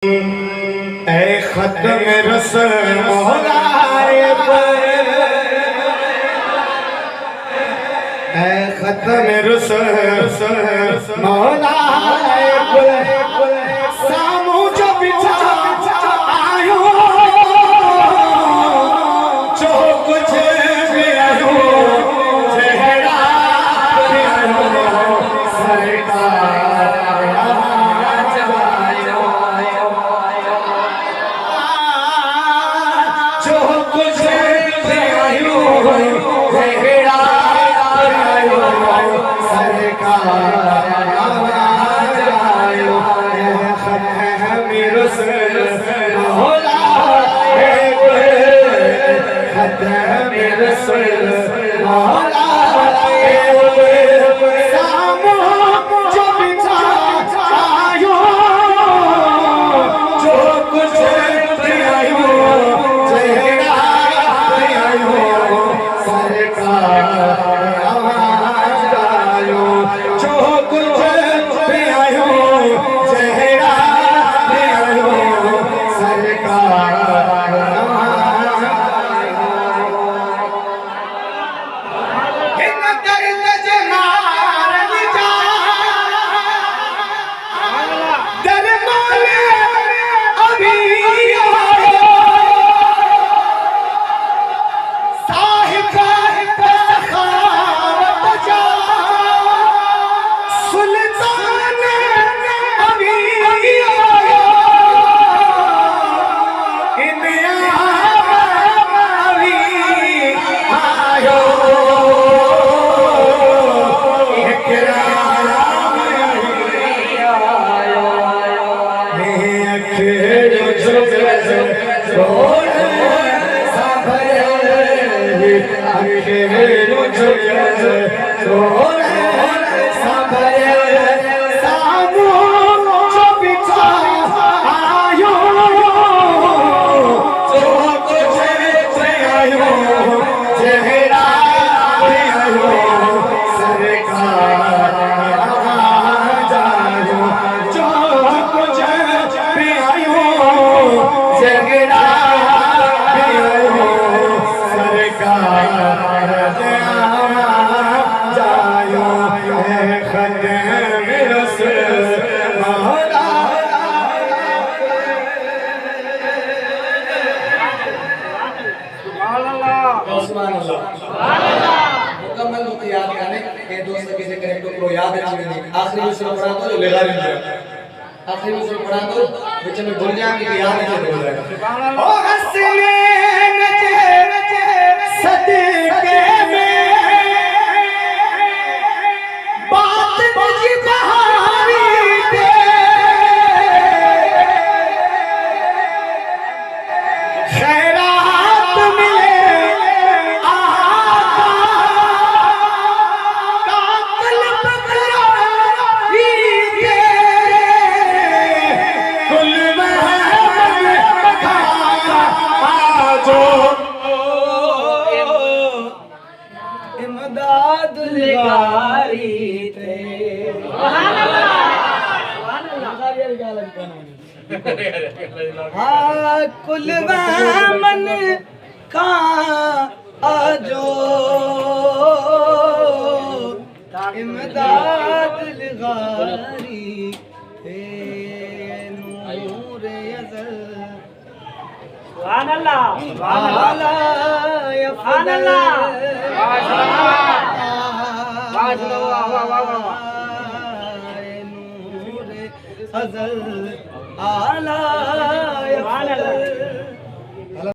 ऐ खत्म रसूल मौलाए पर, ऐ खत्म रसूल मौलाए पर, सामू जो बिछा आयो जो कुछ भी आयो चेहरा सरकार मुकम्मल होते याद करने के दोस्त के से करेक्टर को याद है आखिरी में सुन पढ़ा तो लगा लीजिए आखिरी में सुन पढ़ा तो बीच में भूल जाएंगे कि याद नहीं हो जाएगा ओ हंसने नचे सदके में बात बजी बहारी दे खैरात मिले कुल मन का आजो इमदाद लगारी नूर अज़ल सुभान अल्लाह सुभान अल्लाह नूर अज़ल आला